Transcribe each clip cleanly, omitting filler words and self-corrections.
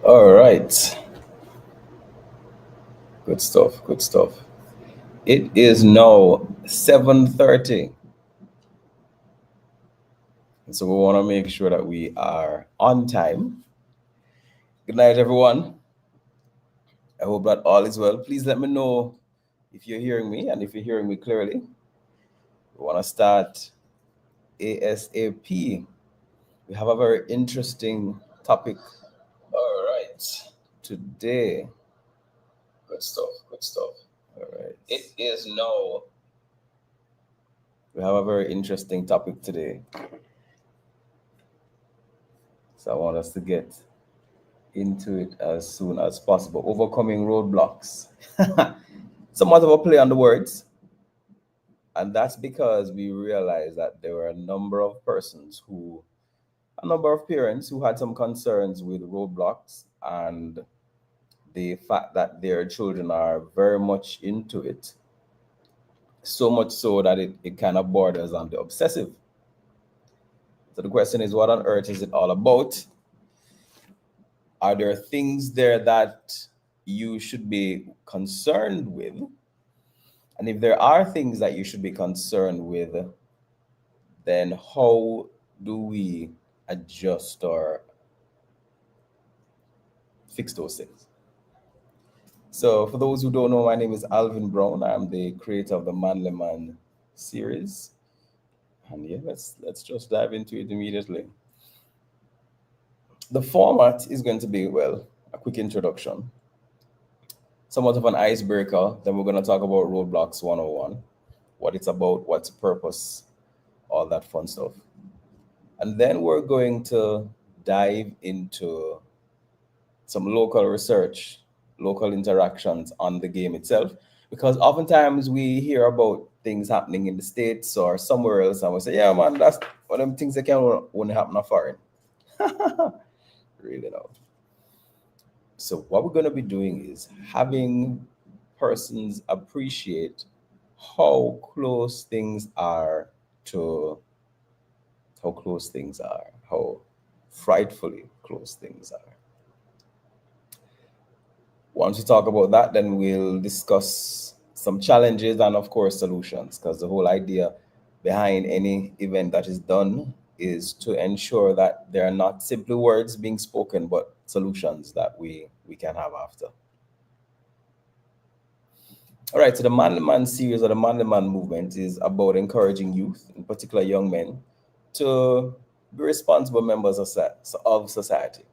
All right. Good stuff. Good stuff. It is now 7:30. And so we want to make sure that we are on time. Good night, everyone. I hope that all is well. Please let me know if you're hearing me and if you're hearing me clearly. We want to start ASAP. We have a very interesting topic. All right. Today. Good stuff. Good stuff. All right. It is now. We have a very interesting topic today. So I want us to get into it as soon as possible. Overcoming roadblocks. Somewhat of a play on the words. And that's because we realized that there were a number of parents who had some concerns with roadblocks and the fact that their children are very much into it. So much so that it kind of borders on the obsessive. So the question is, what on earth is it all about? Are there things there that you should be concerned with? And if there are things that you should be concerned with, then how do we adjust or fix those things? So, for those who don't know, my name is Alvin Brown. I'm the creator of the Manly Man series. And yeah, let's just dive into it immediately. The format is going to be, well, a quick introduction, somewhat of an icebreaker. Then we're going to talk about Roadblocks 101, what it's about, what's the purpose, all that fun stuff. And then we're going to dive into some local research, local interactions on the game itself, because oftentimes we hear about things happening in the States or somewhere else, and we say, yeah, man, that's one of them things that can only happen in foreign. Really no. So what we're going to be doing is having persons appreciate how close things are to how close things are, how frightfully close things are. Once we talk about that, then we'll discuss some challenges and, of course, solutions, because the whole idea behind any event that is done is to ensure that there are not simply words being spoken, but solutions that we can have after. All right, so the Manly Man series or the Manly Man movement is about encouraging youth, in particular young men, to be responsible members of society.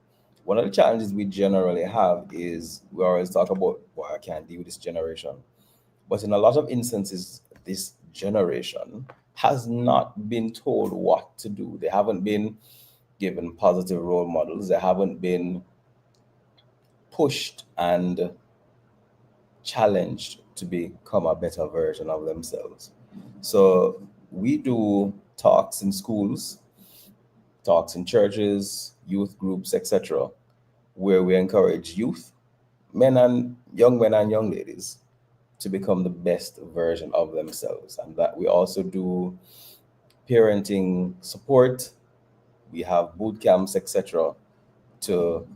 One of the challenges we generally have is we always talk about, well, I can't deal with this generation. But in a lot of instances, this generation has not been told what to do. They haven't been given positive role models. They haven't been pushed and challenged to become a better version of themselves. So we do talks in schools, talks in churches, youth groups, etc., where we encourage youth, men and young ladies, to become the best version of themselves. And that we also do parenting support. We have boot camps, etc., to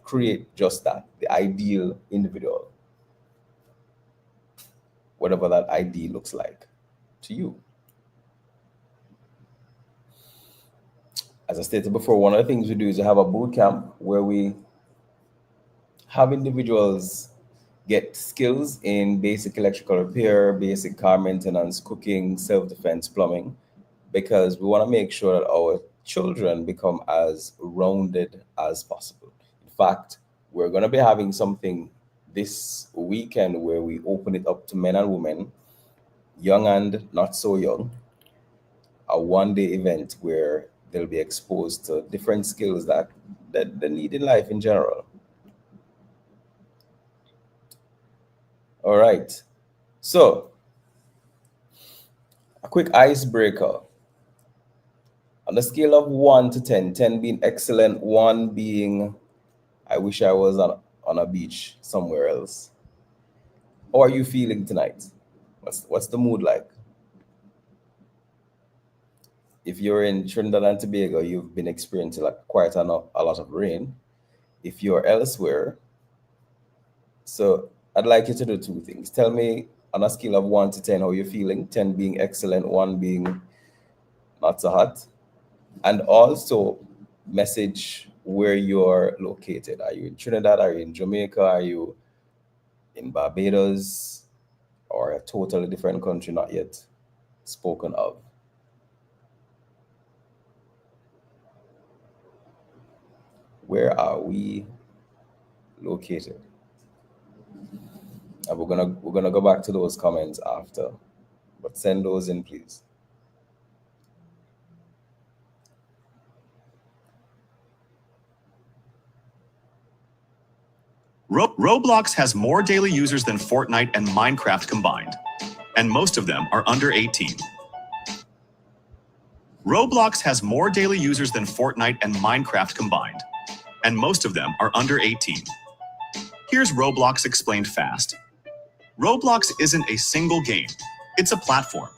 create just that, the ideal individual, whatever that ideal looks like to you. As I stated before, one of the things we do is we have a boot camp where we have individuals get skills in basic electrical repair, basic car maintenance, cooking, self defense, plumbing, because we want to make sure that our children become as rounded as possible. In fact, we're going to be having something this weekend where we open it up to men and women, young and not so young, a 1 day event where they'll be exposed to different skills that they need in life in general. All right. So, a quick icebreaker. On a scale of 1 to 10, 10 being excellent, 1 being I wish I was on a beach somewhere else. How are you feeling tonight? What's the mood like? If you're in Trinidad and Tobago, you've been experiencing like quite a lot of rain. if you're elsewhere. So I'd like you to do two things. Tell me on a scale of 1 to 10 how you're feeling, 10 being excellent, 1 being not so hot. And also message where you're located. Are you in Trinidad? Are you in Jamaica? Are you in Barbados? Or a totally different country not yet spoken of? Where are we located? And we're gonna go back to those comments after, but send those in, please. Roblox has more daily users than Fortnite and Minecraft combined, and most of them are under 18. Roblox has more daily users than Fortnite and Minecraft combined, and most of them are under 18. Here's Roblox explained fast. Roblox isn't a single game, it's a platform.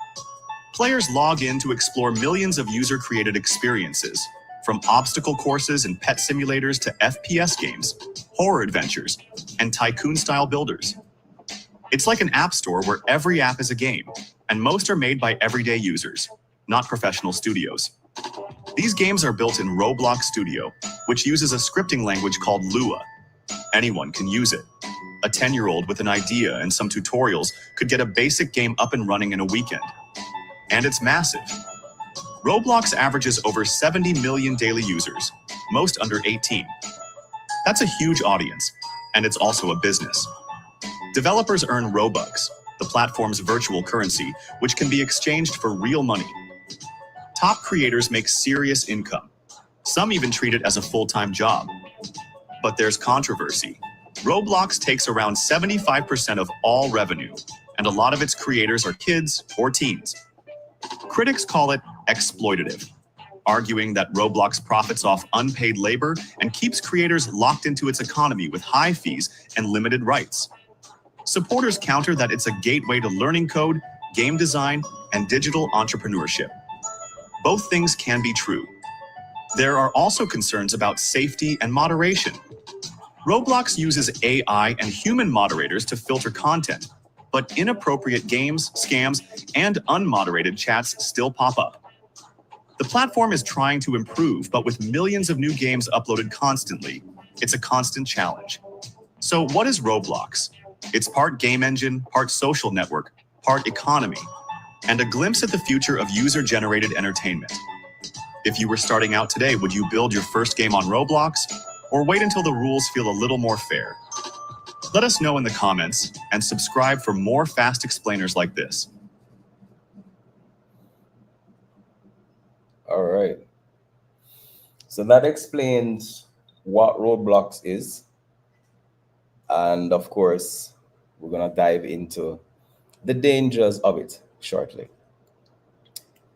Players log in to explore millions of user-created experiences, from obstacle courses and pet simulators to FPS games, horror adventures, and tycoon-style builders. It's like an app store where every app is a game, and most are made by everyday users, not professional studios. These games are built in Roblox Studio, which uses a scripting language called Lua. Anyone can use it. A 10-year-old with an idea and some tutorials could get a basic game up and running in a weekend. And it's massive. Roblox averages over 70 million daily users, most under 18. That's a huge audience, and it's also a business. Developers earn Robux, the platform's virtual currency, which can be exchanged for real money. Top creators make serious income. Some even treat it as a full-time job. But there's controversy. Roblox takes around 75% of all revenue, and a lot of its creators are kids or teens. Critics call it exploitative, arguing that Roblox profits off unpaid labor and keeps creators locked into its economy with high fees and limited rights. Supporters counter that it's a gateway to learning code, game design, and digital entrepreneurship. Both things can be true. There are also concerns about safety and moderation. Roblox uses AI and human moderators to filter content, but inappropriate games, scams, and unmoderated chats still pop up. The platform is trying to improve, but with millions of new games uploaded constantly, it's a constant challenge. So what is Roblox? It's part game engine, part social network, part economy, and a glimpse at the future of user-generated entertainment. If you were starting out today, would you build your first game on Roblox, or wait until the rules feel a little more fair? Let us know in the comments, and subscribe for more fast explainers like this. All right. So that explains what Roblox is. And of course, we're going to dive into the dangers of it shortly.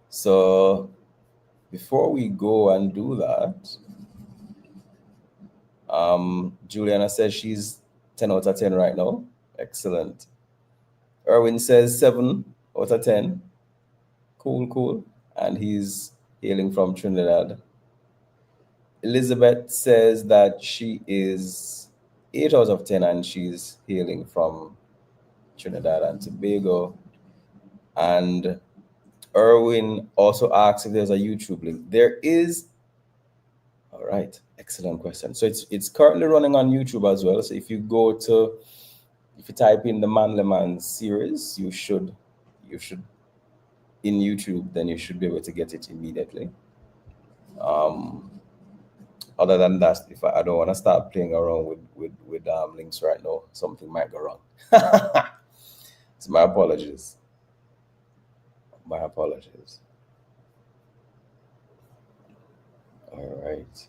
So before we go and do that, Juliana says she's 10 out of 10 right now. Excellent. Erwin says 7 out of 10. Cool. And he's hailing from Trinidad. Elizabeth says that she is 8 out of 10 and she's hailing from Trinidad and Tobago. And Erwin also asks if there's a YouTube link. There is. All right, excellent question. So it's currently running on YouTube as well. So if you type in the Manly Man series, you should in YouTube, then you should be able to get it immediately. Other than that, if I don't want to start playing around with links right now, something might go wrong. So my apologies. All right.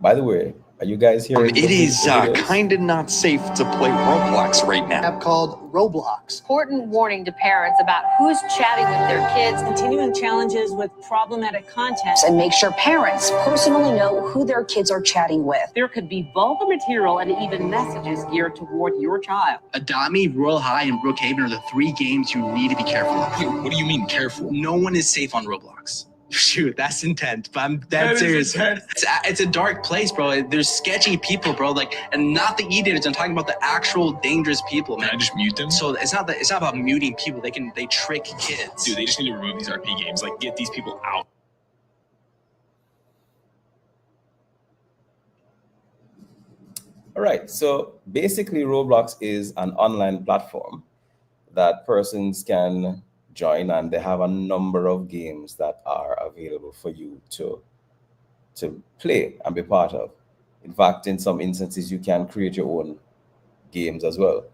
By the way, are you guys hearing? It is kind of not safe to play Roblox right now. App called Roblox. Important warning to parents about who's chatting with their kids. Continuing challenges with problematic content. And make sure parents personally know who their kids are chatting with. There could be vulgar material and even messages geared toward your child. Adami, Royal High, and Brookhaven are the 3 games you need to be careful of. What do you mean careful? No one is safe on Roblox. Shoot, that's intense. But I'm That dead is serious. intense. It's a dark place, bro. There's sketchy people, bro. Like, and not the eaters. I'm talking about the actual dangerous people, man. Can I just mute them? So it's not about muting people. They trick kids. Dude, they just need to remove these RP games. Like, get these people out. All right, so basically Roblox is an online platform that persons can join, and they have a number of games that are available for you to play and be part of. In fact, in some instances, you can create your own games as well.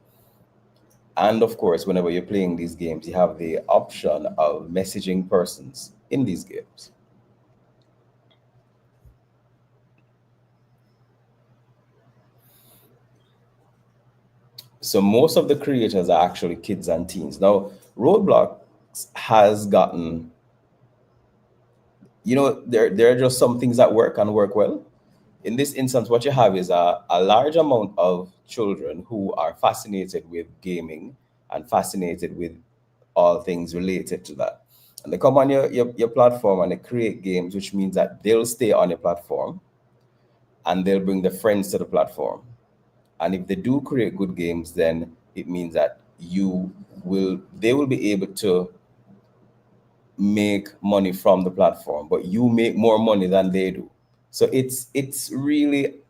And of course, whenever you're playing these games, you have the option of messaging persons in these games. So most of the creators are actually kids and teens. Now, Roblox has gotten, there are just some things that work and work well. In this instance, what you have is a large amount of children who are fascinated with gaming and fascinated with all things related to that. And they come on your platform and they create games, which means that they'll stay on your platform and they'll bring their friends to the platform. And if they do create good games, then it means that they will be able to make money from the platform, but you make more money than they do. So it's really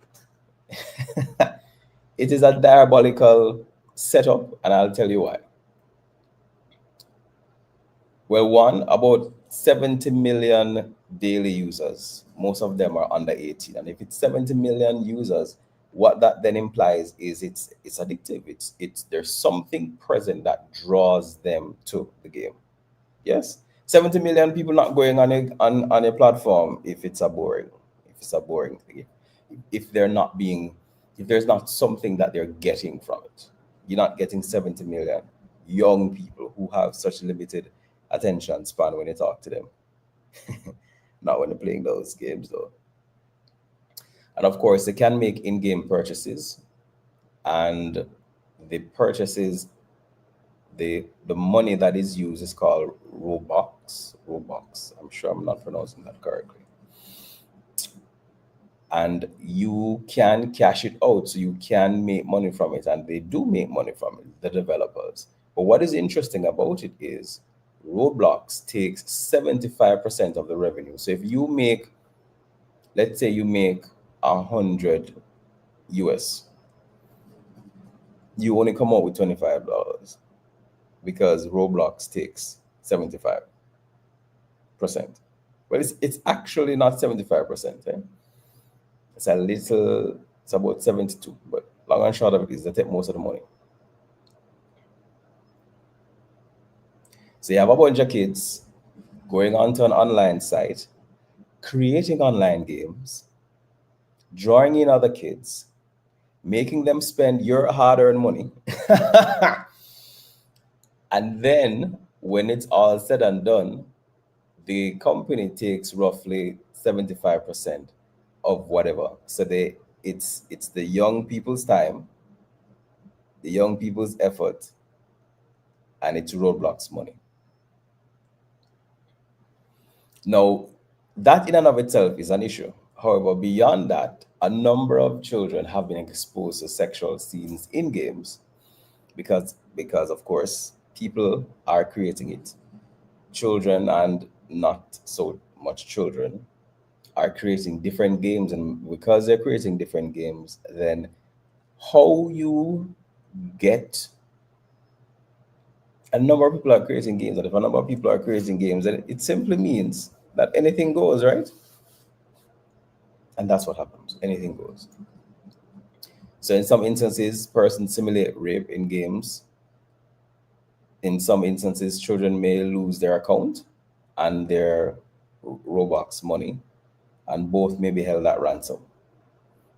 it is a diabolical setup, and I'll tell you why. Well, one, about 70 million daily users. Most of them are under 18. And if it's 70 million users, what that then implies is it's addictive. It's there's something present that draws them to the game. Yes. 70 million people not going on a platform if it's a boring thing. If there's not something that they're getting from it. You're not getting 70 million young people who have such limited attention span when you talk to them. Not when they're playing those games though. And of course, they can make in-game purchases, and the purchases, the money that is used is called Robux. I'm sure I'm not pronouncing that correctly. And you can cash it out, so you can make money from it, and they do make money from it, the developers. But what is interesting about it is Roblox takes 75% of the revenue. So if you make, let's say you make 100 US, you only come out with $25 because Roblox takes 75%. Well, it's actually not 75%. It's about 72, but long and short of it is they take most of the money. So you have a bunch of kids going onto an online site, creating online games, drawing in other kids, making them spend your hard-earned money. And then when it's all said and done, the company takes roughly 75% of whatever. So it's the young people's time, the young people's effort, and it's Roblox money. Now, that in and of itself is an issue. However, beyond that, a number of children have been exposed to sexual scenes in games because of course, people are creating it. Children and not so much children are creating different games, and because they're creating different games, then how you get a number of people are creating games, and if a number of people are creating games, then it simply means that anything goes, right? And that's what happens. Anything goes. So in some instances, persons simulate rape in games. In some instances, children may lose their account and their Robux money, and both may be held at ransom.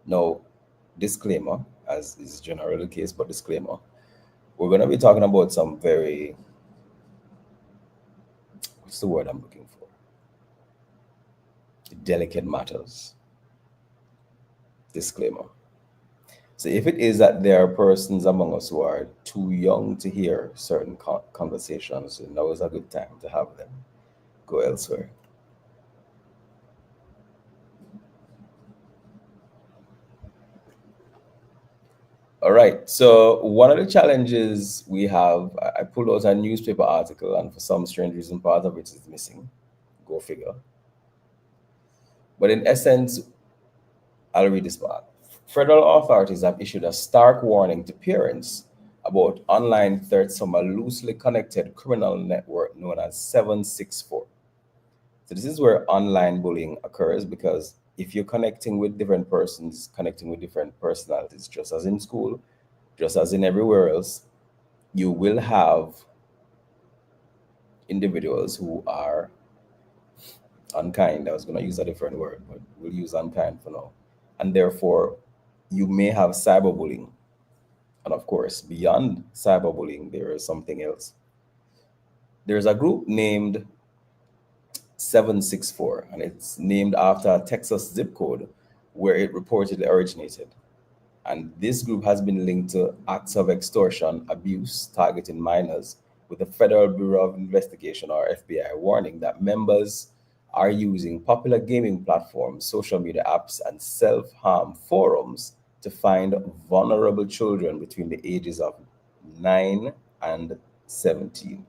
Now, disclaimer, as is generally the case, but disclaimer, we're going to be talking about some very, what's the word I'm looking for? Delicate matters. Disclaimer. So if it is that there are persons among us who are too young to hear certain conversations, now is a good time to have them go elsewhere. All right. So one of the challenges we have, I pulled out a newspaper article, and for some strange reason, part of it is missing. Go figure. But in essence, I'll read this part. Federal authorities have issued a stark warning to parents about online threats from a loosely connected criminal network known as 764. So this is where online bullying occurs because if you're connecting with different persons, connecting with different personalities, just as in school, just as in everywhere else, you will have individuals who are unkind. I was going to use a different word, but we'll use unkind for now. And therefore, you may have cyberbullying. And of course, beyond cyberbullying, there is something else. There's a group named 764, and it's named after a Texas zip code where it reportedly originated. And this group has been linked to acts of extortion, abuse targeting minors, with the Federal Bureau of Investigation or FBI warning that members are using popular gaming platforms, social media apps, and self harm forums to find vulnerable children between the ages of 9 and 17.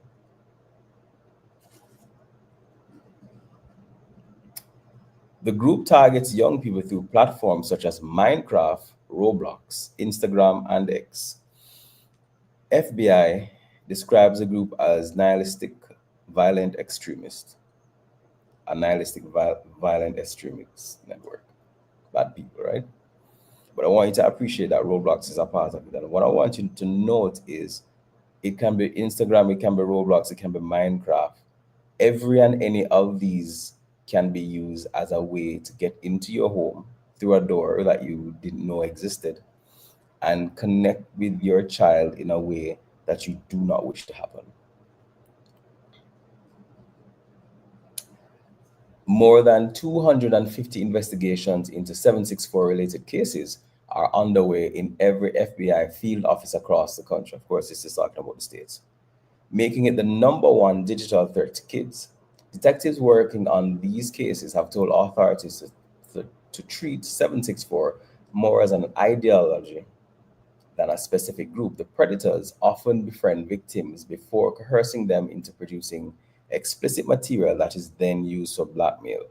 The group targets young people through platforms such as Minecraft, Roblox, Instagram, and X. FBI describes the group as nihilistic violent extremist, a nihilistic violent extremist network. Bad people, right? But I want you to appreciate that Roblox is a part of it. And what I want you to note is it can be Instagram, it can be Roblox, it can be Minecraft. Every and any of these can be used as a way to get into your home through a door that you didn't know existed and connect with your child in a way that you do not wish to happen. More than 250 investigations into 764 related cases are underway in every FBI field office across the country. Of course, this is talking about the states, making it the number one digital threat to kids. Detectives working on these cases have told authorities to treat 764 more as an ideology than a specific group. The predators often befriend victims before coercing them into producing explicit material that is then used for blackmail.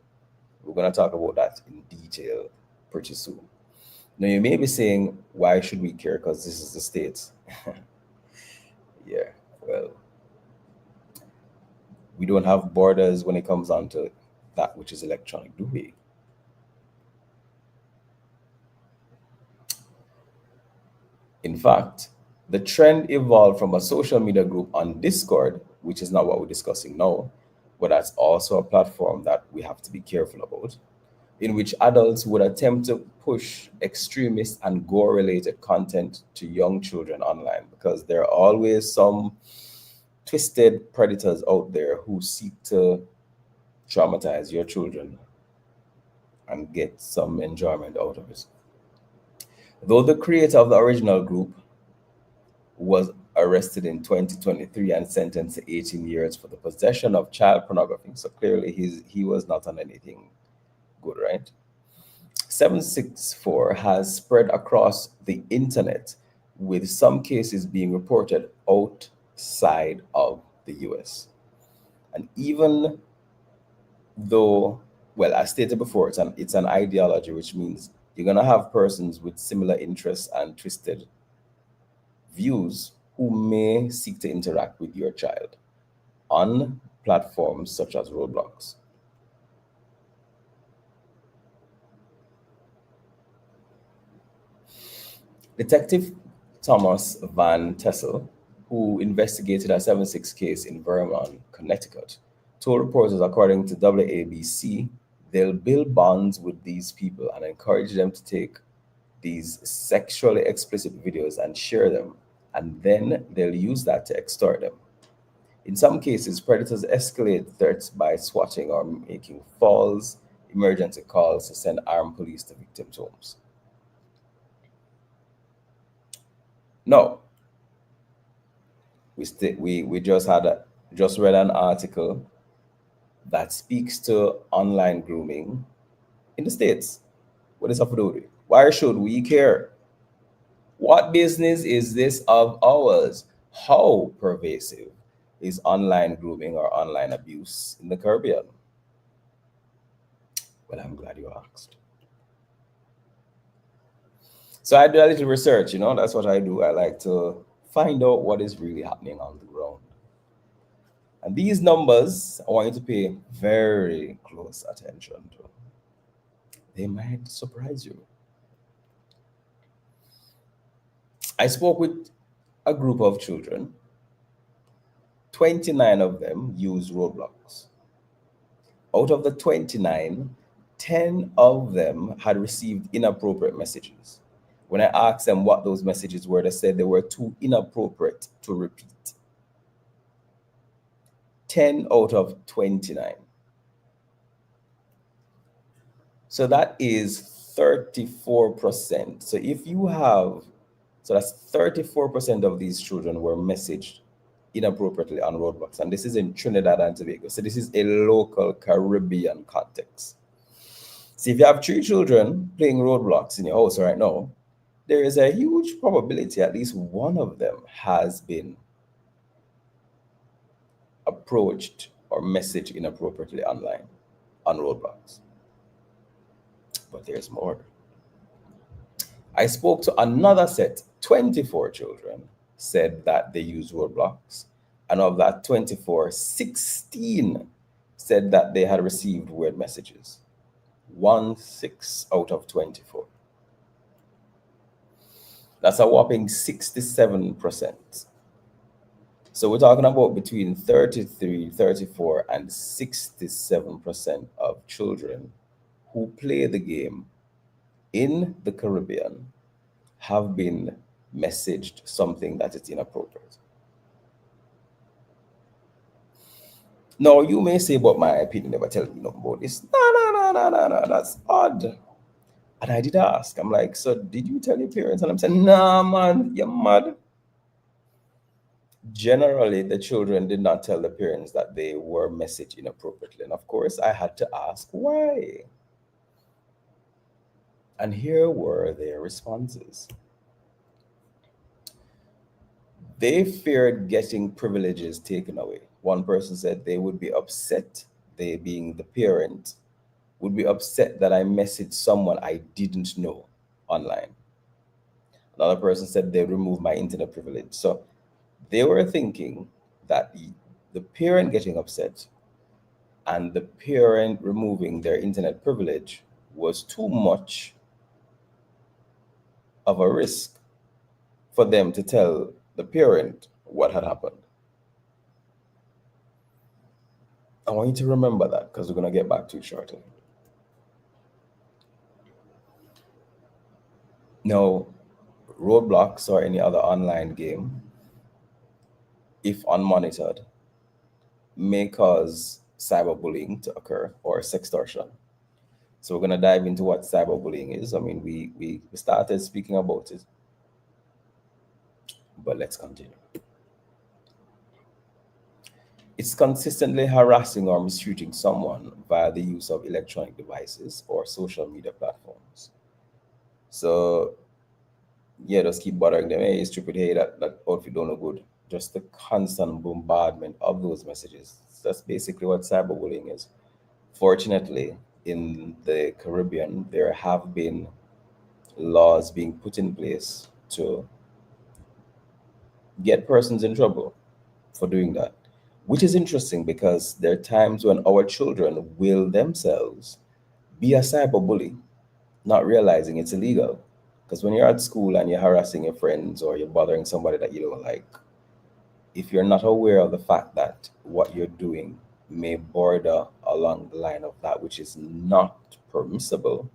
We're going to talk about that in detail pretty soon. Now, you may be saying, why should we care? Because this is the States. Yeah, well, we don't have borders when it comes down to that which is electronic, do we? In fact, the trend evolved from a social media group on Discord, which is not what we're discussing now, but that's also a platform that we have to be careful about, in which adults would attempt to push extremist and gore related content to young children online because there are always some twisted predators out there who seek to traumatize your children and get some enjoyment out of it. Though the creator of the original group was arrested in 2023 and sentenced to 18 years for the possession of child pornography, so clearly he was not on anything good, right? 764 has spread across the internet, with some cases being reported outside of the US. And even though, well, I stated before, it's an ideology, which means you're going to have persons with similar interests and twisted views who may seek to interact with your child on platforms such as Roblox. Detective Thomas Van Tessel, who investigated a 7/6 case in Vermont, Connecticut, told reporters, according to WABC, they'll build bonds with these people and encourage them to take these sexually explicit videos and share them, and then they'll use that to extort them. In some cases, predators escalate threats by swatting or making false emergency calls to send armed police to victims' homes. No, we just read an article that speaks to online grooming in the States. What is up with it? Why should we care? What business is this of ours? How pervasive is online grooming or online abuse in the Caribbean? Well, I'm glad you asked. So I do a little research, that's what I do. I like to find out what is really happening on the ground. And these numbers, I want you to pay very close attention to. They might surprise you. I spoke with a group of children. 29 of them use Roblox. Out of the 29, 10 of them had received inappropriate messages. When I asked them what those messages were, they said they were too inappropriate to repeat. 10 out of 29. So that is 34%. So that's 34% of these children were messaged inappropriately on Roblox. And this is in Trinidad and Tobago. So this is a local Caribbean context. So if you have 3 children playing Roblox in your house right now, there is a huge probability at least one of them has been approached or messaged inappropriately online on Roblox. But there's more. I spoke to another set, 24 children said that they use Roblox. And of that 24, 16 said that they had received weird messages. 16 out of 24. That's a whopping 67%. So we're talking about between 33, 34, and 67% of children who play the game in the Caribbean have been messaged something that is inappropriate. Now, you may say, but my opinion never tell me nothing about this. No, that's odd. And I did ask. I'm like, so did you tell your parents? And I'm saying, nah, man, you're mad. Generally, the children did not tell the parents that they were messaged inappropriately. And of course, I had to ask why. And here were their responses. They feared getting privileges taken away. One person said they would be upset, they being the parent, would be upset that I messaged someone I didn't know online. Another person said they remove my internet privilege. So they were thinking that the parent getting upset and the parent removing their internet privilege was too much of a risk for them to tell the parent what had happened. I want you to remember that because we're going to get back to it shortly. Now, Roblox or any other online game, if unmonitored, may cause cyberbullying to occur or sextortion. So we're going to dive into what cyberbullying is. I mean, we started speaking about it, but let's continue. It's consistently harassing or mistreating someone via the use of electronic devices or social media platforms. So, yeah, just keep bothering them. Hey, stupid, hey, that outfit don't look good. Just the constant bombardment of those messages. That's basically what cyberbullying is. Fortunately, in the Caribbean, there have been laws being put in place to get persons in trouble for doing that, which is interesting because there are times when our children will themselves be a cyberbully, not realizing it's illegal. Because when you're at school and you're harassing your friends or you're bothering somebody that you don't like, if you're not aware of the fact that what you're doing may border along the line of that which is not permissible,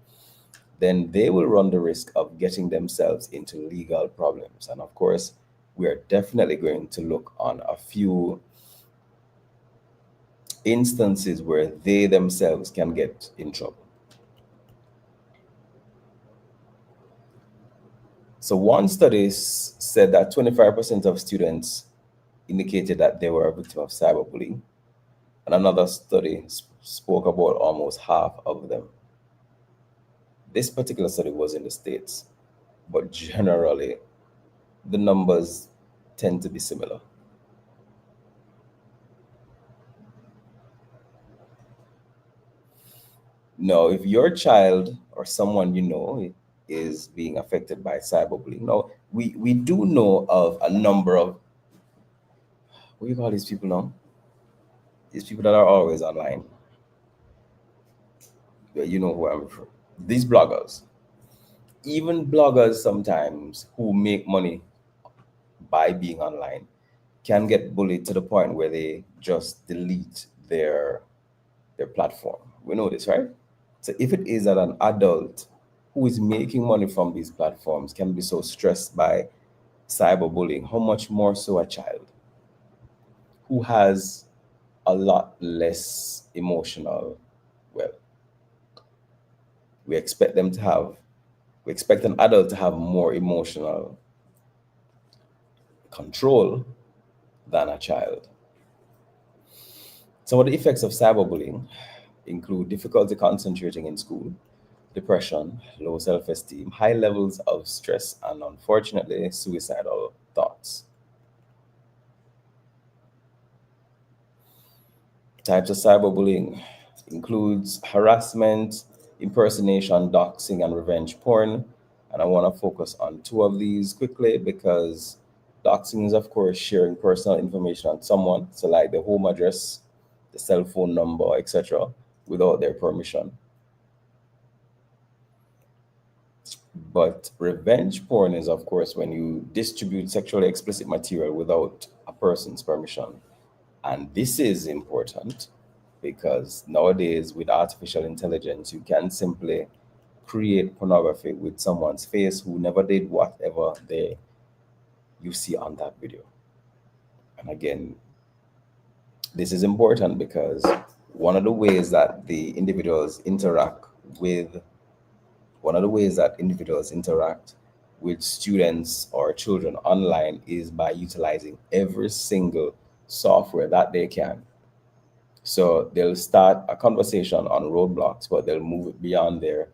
then they will run the risk of getting themselves into legal problems. And of course, we are definitely going to look on a few instances where they themselves can get in trouble. So one study said that 25% of students indicated that they were a victim of cyberbullying. And another study spoke about almost half of them. This particular study was in the States, but generally the numbers tend to be similar. Now, if your child or someone you know is being affected by cyberbullying, now we do know of a number of, what do you call these people now? These people that are always online. Yeah, you know who I'm referring. These bloggers, even bloggers sometimes who make money by being online, can get bullied to the point where they just delete their platform. We know this, right? So if it is that an adult who is making money from these platforms can be so stressed by cyberbullying, how much more so a child who has a lot less emotional, well, we expect them to have, we expect an adult to have more emotional control than a child. Some of the effects of cyberbullying include difficulty concentrating in school, depression, low self esteem, high levels of stress, and unfortunately, suicidal thoughts. Types of cyberbullying includes harassment, impersonation, doxing, and revenge porn. And I want to focus on two of these quickly because doxing is, of course, sharing personal information on someone, so like the home address, the cell phone number, etc., without their permission. But revenge porn is, of course, when you distribute sexually explicit material without a person's permission. And this is important because nowadays, with artificial intelligence, you can simply create pornography with someone's face who never did whatever they you see on that video. And again, this is important because one of the ways that the individuals interact with one of the ways that individuals interact with students or children online is by utilizing every single software that they can. So they'll start a conversation on Roblox, but they'll move it beyond there.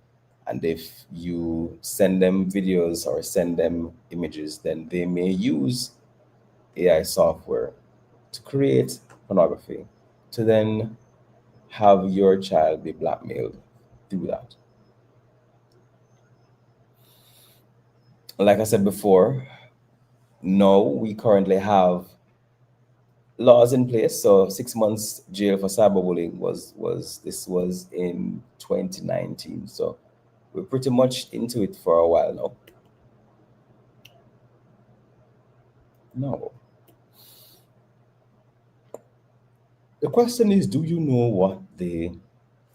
And if you send them videos or send them images, then they may use AI software to create pornography to then have your child be blackmailed through that. Like I said before, no, we currently have laws in place. So 6 months jail for cyberbullying was in 2019. So we're pretty much into it for a while now. No. The question is, do you know what the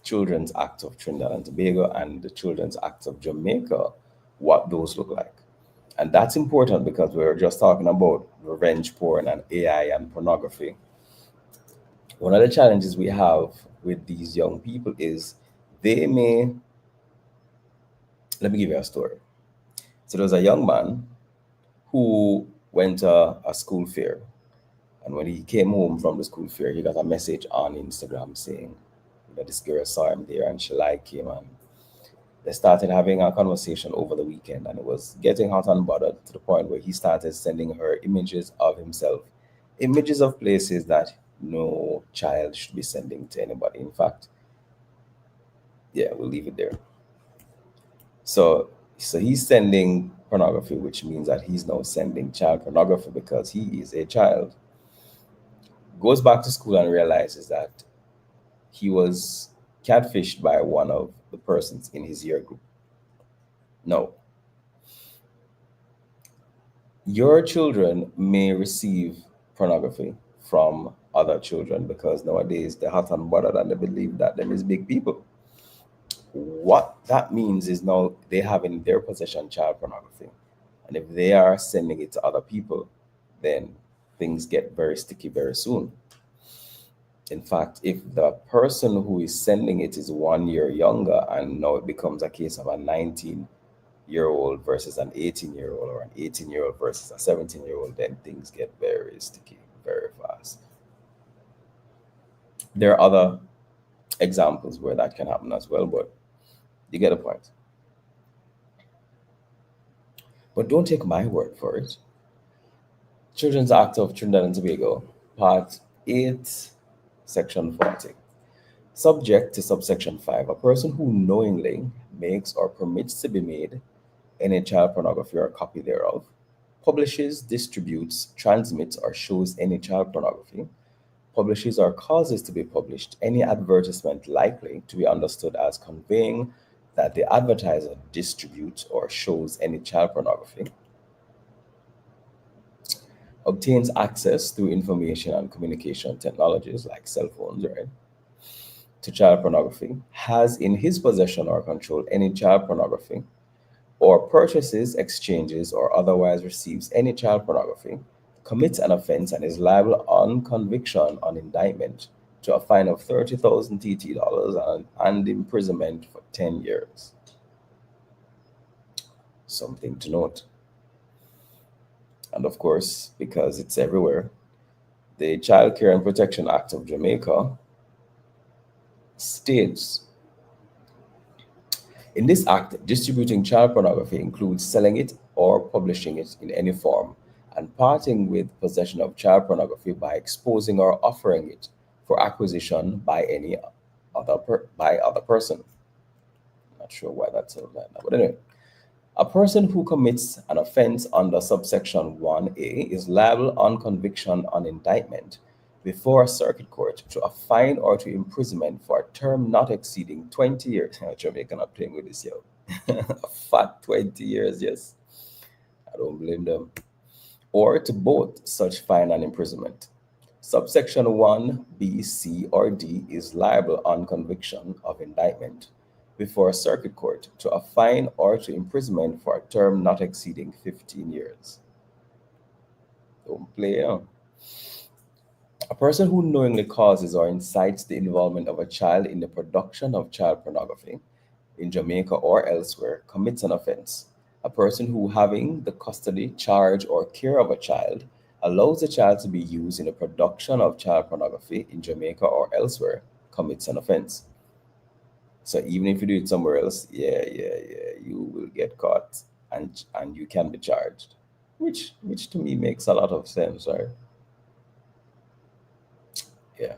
Children's Act of Trinidad and Tobago and the Children's Act of Jamaica, what those look like? And that's important because we're just talking about revenge porn and AI and pornography. One of the challenges we have with these young people is they may, let me give you a story. So there was a young man who went to a school fair. And when he came home from the school fair, he got a message on Instagram saying that this girl saw him there and she liked him. And they started having a conversation over the weekend. And it was getting hot and bothered to the point where he started sending her images of himself, images of places that no child should be sending to anybody. In fact, yeah, we'll leave it there. So he's sending pornography, which means that he's now sending child pornography because he is a child. Goes back to school and realizes that he was catfished by one of the persons in his year group. No. Your children may receive pornography from other children because nowadays they're hot and bothered and they believe that them is big people. What that means is now they have in their possession child pornography. And if they are sending it to other people, then things get very sticky very soon. In fact, if the person who is sending it is 1 year younger and now it becomes a case of a 19-year-old versus an 18-year-old or an 18-year-old versus a 17-year-old, then things get very sticky very fast. There are other examples where that can happen as well, but you get the point. But don't take my word for it. Children's Act of Trinidad and Tobago, Part 8, Section 40. Subject to subsection 5, a person who knowingly makes or permits to be made any child pornography or copy thereof, publishes, distributes, transmits, or shows any child pornography, publishes or causes to be published any advertisement likely to be understood as conveying that the advertiser distributes or shows any child pornography, obtains access through information and communication technologies like cell phones, right, to child pornography, has in his possession or control any child pornography, or purchases, exchanges, or otherwise receives any child pornography, commits an offense and is liable on conviction on indictment to a fine of 30,000 TT dollars and imprisonment for 10 years. Something to note. And of course, because it's everywhere, the Child Care and Protection Act of Jamaica states, in this act, distributing child pornography includes selling it or publishing it in any form, and parting with possession of child pornography by exposing or offering it for acquisition by any other person. Not sure why that's so like that, but anyway. A person who commits an offense under subsection 1A is liable on conviction on indictment before a circuit court to a fine or to imprisonment for a term not exceeding 20 years. Jamaica not playing with this, yo. A fat 20 years, yes. I don't blame them. Or to both such fine and imprisonment. Subsection 1B, C, or D is liable on conviction of indictment before a circuit court to a fine or to imprisonment for a term not exceeding 15 years. Don't play, A person who knowingly causes or incites the involvement of a child in the production of child pornography in Jamaica or elsewhere commits an offense. A person who, having the custody, charge, or care of a child, allows the child to be used in the production of child pornography in Jamaica or elsewhere commits an offense. So even if you do it somewhere else, you will get caught and you can be charged, which to me makes a lot of sense, right? Yeah.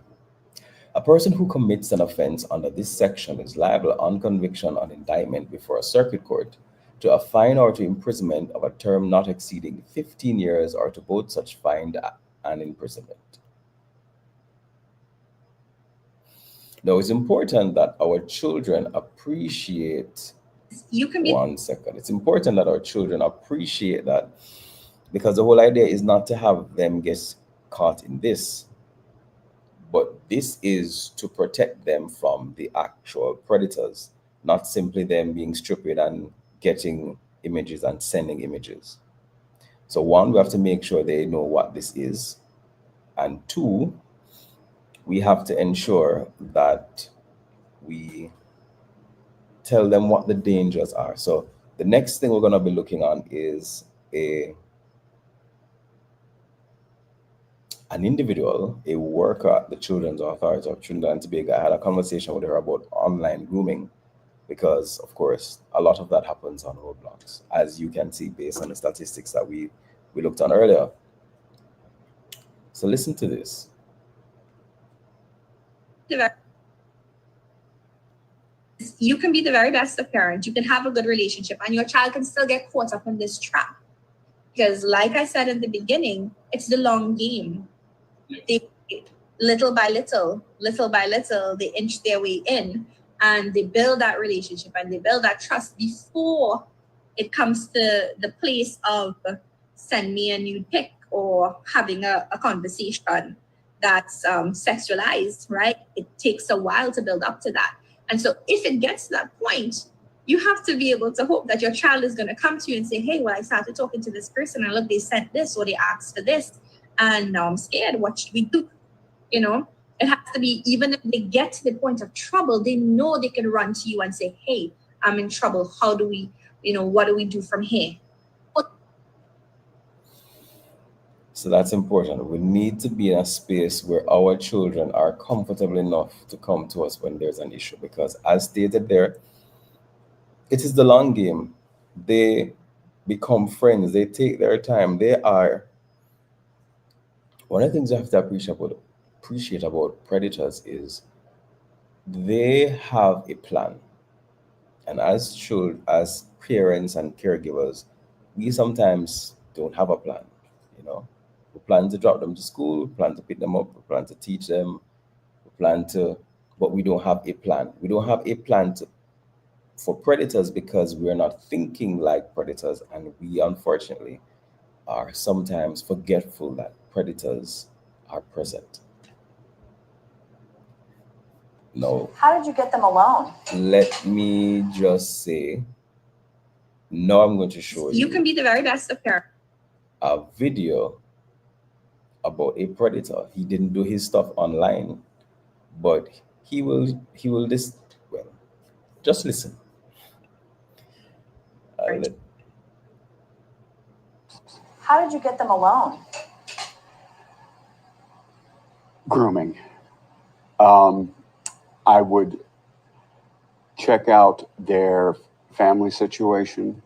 A person who commits an offense under this section is liable on conviction on indictment before a circuit court to a fine or to imprisonment of a term not exceeding 15 years or to both such fine and imprisonment. Now, it's important that our children appreciate. One second. It's important that our children appreciate that, because the whole idea is not to have them get caught in this, but this is to protect them from the actual predators, not simply them being stupid and getting images and sending images. So one, we have to make sure they know what this is. And two, we have to ensure that we tell them what the dangers are. So the next thing we're going to be looking on is an individual, a worker at the Children's Authority of Trinidad and Tobago. I had a conversation with her about online grooming because, of course, a lot of that happens on Roblox, as you can see based on the statistics that we looked on earlier. So listen to this. You can be the very best of parents. You can have a good relationship and your child can still get caught up in this trap. Because like I said in the beginning, it's the long game. They, little by little, they inch their way in and they build that relationship and they build that trust before it comes to the place of send me a nude pic or having a conversation that's sexualized, right? It takes a while to build up to that. And so if it gets to that point, you have to be able to hope that your child is going to come to you and say, hey, well, I started talking to this person and look, they sent this or they asked for this. And now I'm scared. What should we do? You know, it has to be, even if they get to the point of trouble, they know they can run to you and say, hey, I'm in trouble. How do we, what do we do from here? So that's important. We need to be in a space where our children are comfortable enough to come to us when there's an issue, because as stated there, it is the long game. They become friends. They take their time. They are One of the things you have to appreciate about predators is they have a plan. And as parents and caregivers, we sometimes don't have a plan, you know. We plan to drop them to school, plan to pick them up, we plan to teach them, we plan to, but we don't have a plan. We don't have a plan for predators because we're not thinking like predators, and we unfortunately are sometimes forgetful that predators are present. No, How did you get them alone? let me just say, now I'm going to show You can be the very best of parents. a video about a predator. He didn't do his stuff online, but he will this well. Just listen. Let, How did you get them alone? Grooming. I would check out their family situation.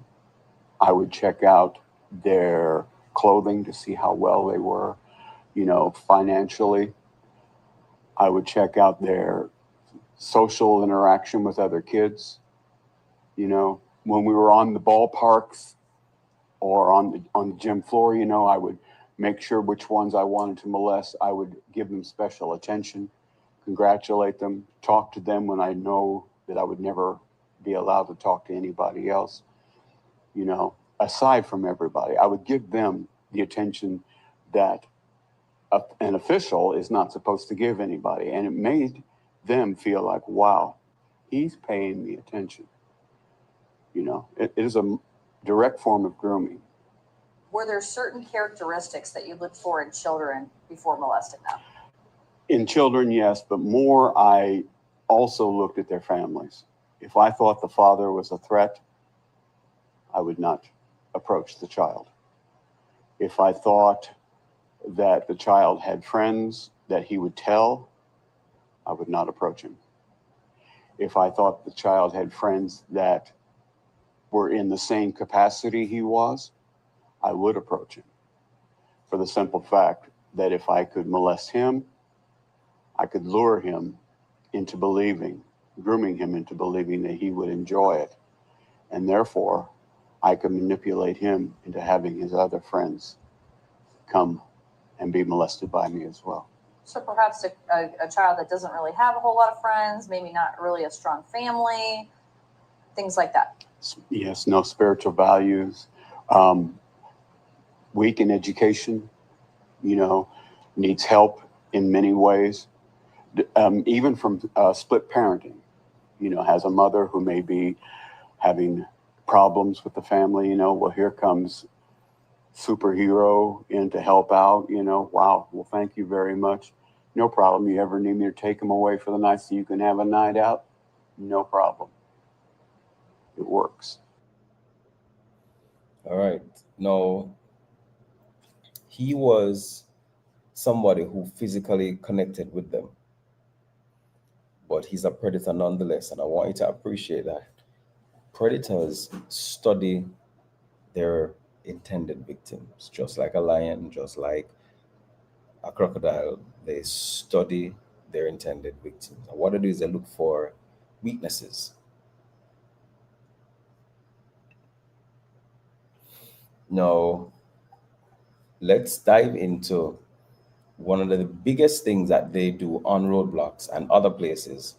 I would check out their clothing to see how well they were, financially. I would check out their social interaction with other kids. When we were on the ballparks or on the gym floor, I would make sure which ones I wanted to molest. I would give them special attention, congratulate them, talk to them when I know that I would never be allowed to talk to anybody else. Aside from everybody, I would give them the attention that an official is not supposed to give anybody. And it made them feel like, wow, he's paying me attention. It is a direct form of grooming. Were there certain characteristics that you look for in children before molesting them? In children, yes, but more, I also looked at their families. If I thought the father was a threat, I would not approach the child. If I thought that the child had friends that he would tell, I would not approach him. If I thought the child had friends that were in the same capacity he was, I would approach him. For the simple fact that if I could molest him, I could lure him into grooming him into believing that he would enjoy it. And therefore, I could manipulate him into having his other friends come and be molested by me as well. So perhaps a child that doesn't really have a whole lot of friends, maybe not really a strong family, things like that. Yes, no spiritual values, weak in education, needs help in many ways, even from split parenting, has a mother who may be having problems with the family, well, here comes superhero in to help out, wow, well, thank you very much. No problem. You ever need me to take them away for the night so you can have a night out? No problem. It works. all right. Now, he was somebody who physically connected with them, but he's a predator nonetheless. And I want you to appreciate that. Predators study their intended victims, just like a lion, just like a crocodile. They study their intended victims. And what they do is they look for weaknesses. Now, let's dive into one of the biggest things that they do on Roadblocks and other places,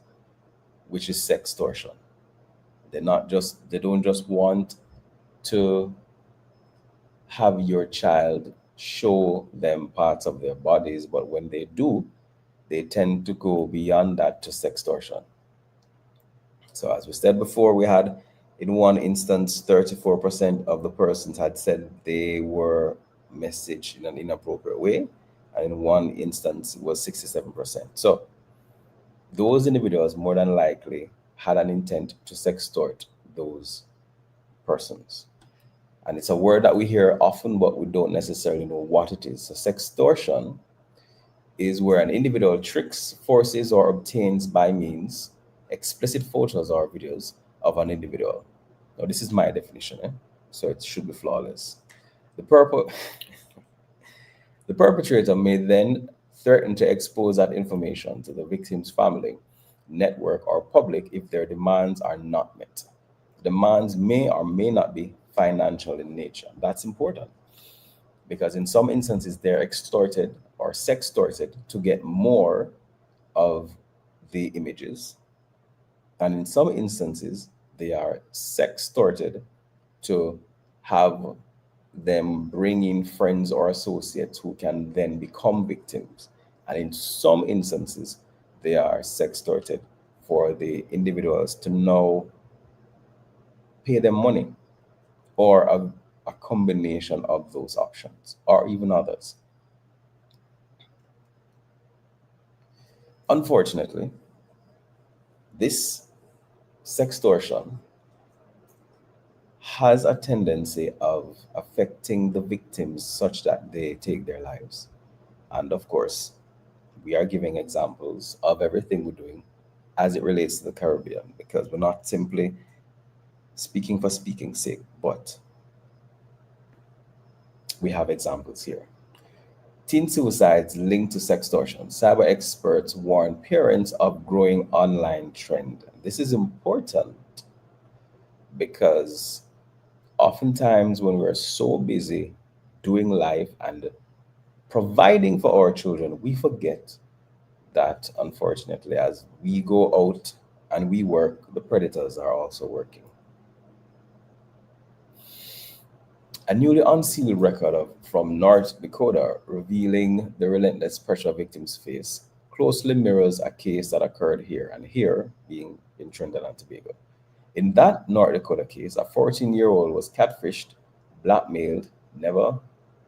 which is sextortion. They don't just want to have your child show them parts of their bodies, but when they do, they tend to go beyond that to sextortion. So as we said before, we had in one instance 34% of the persons had said they were messaged in an inappropriate way, and in one instance it was 67%. So those individuals more than likely had an intent to sextort those persons. And it's a word that we hear often, but we don't necessarily know what it is. So sextortion is where an individual tricks, forces, or obtains by means explicit photos or videos of an individual. Now, this is my definition, so it should be flawless. The purpose, The perpetrator may then threaten to expose that information to the victim's family, network, or public if their demands are not met. Demands may or may not be financial in nature. That's important because in some instances they're extorted or sextorted to get more of the images, and in some instances they are sextorted to have them bring in friends or associates who can then become victims. And in some instances, they are sextorted for the individuals to now pay them money or a combination of those options or even others. Unfortunately, this sextortion has a tendency of affecting the victims such that they take their lives. And of course, we are giving examples of everything we're doing as it relates to the Caribbean because we're not simply speaking for speaking's sake, but we have examples here. Teen suicides linked to sextortion. Cyber experts warn parents of growing online trend. This is important because oftentimes when we're so busy doing life and providing for our children, we forget that unfortunately, as we go out and we work, the predators are also working. A newly unsealed record from North Dakota revealing the relentless pressure victims face closely mirrors a case that occurred here, and here being in Trinidad and Tobago. In that North Dakota case, a 14-year-old was catfished, blackmailed, never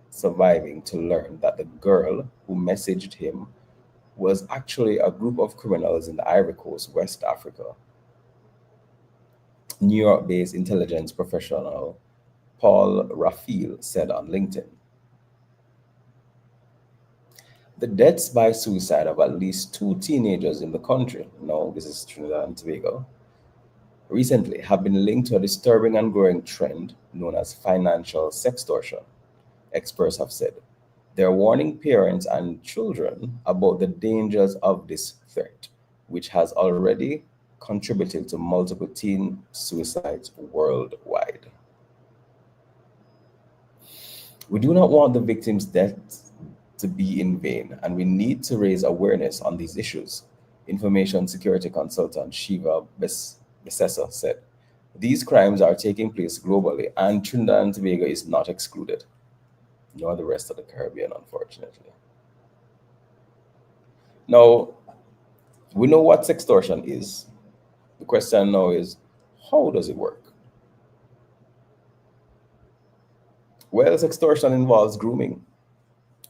surviving to learn that the girl who messaged him was actually a group of criminals in the Ivory Coast, West Africa. New York based intelligence professional Paul Raphael said on LinkedIn. The deaths by suicide of at least 2 teenagers in the country, no, this is Trinidad and Tobago, recently have been linked to a disturbing and growing trend known as financial sextortion, experts have said. They're warning parents and children about the dangers of this threat, which has already contributed to multiple teen suicides worldwide. We do not want the victims' deaths to be in vain, and we need to raise awareness on these issues, information security consultant Shiva Besessa said. These crimes are taking place globally, and Trinidad and Tobago is not excluded, nor the rest of the Caribbean, unfortunately. Now, we know what sextortion is. The question now is, how does it work? Well, sextortion involves grooming,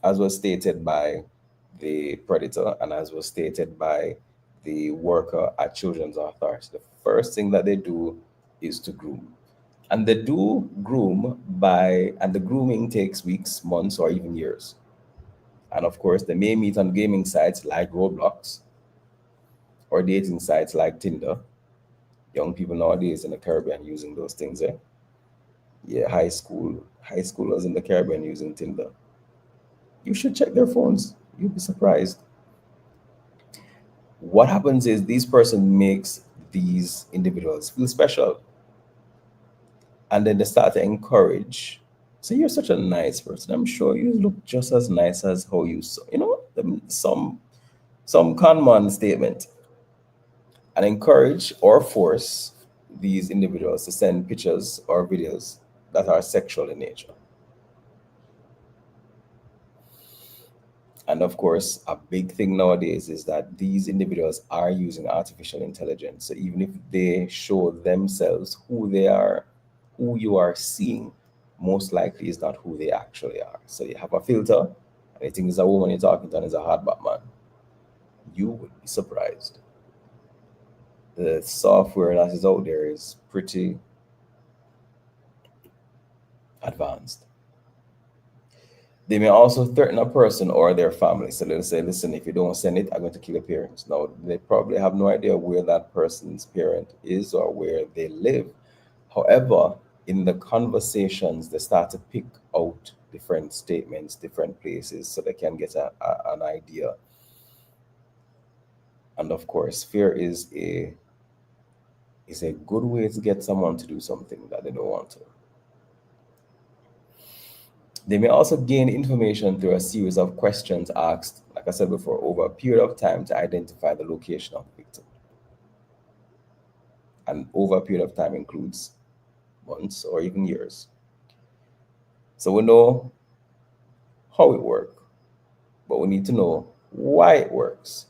as was stated by the predator and as was stated by the worker at Children's Authority. The first thing that they do is to groom. And they do groom and the grooming takes weeks, months, or even years. And of course, they may meet on gaming sites like Roblox or dating sites like Tinder. Young people nowadays in the Caribbean using those things, eh? Yeah, high schoolers in the Caribbean using Tinder. You should check their phones. You'll be surprised. What happens is this person makes these individuals feel special. And then they start to encourage. So you're such a nice person. I'm sure you look just as nice as how you saw. Some con man statement. And encourage or force these individuals to send pictures or videos that are sexual in nature. And of course, a big thing nowadays is that these individuals are using artificial intelligence. So even if they show themselves who they are, who you are seeing, most likely is not who they actually are. So you have a filter, and you think it's a woman you're talking to and it's a hardback man. You would be surprised. The software that is out there is pretty advanced. They may also threaten a person or their family. So they'll say, listen, if you don't send it, I'm going to kill your parents. Now, they probably have no idea where that person's parent is or where they live. However, in the conversations, they start to pick out different statements, different places, so they can get an idea. And of course, fear is a good way to get someone to do something that they don't want to. They may also gain information through a series of questions asked, like I said before, over a period of time to identify the location of the victim. And over a period of time includes months or even years. So we know how it works, but we need to know why it works.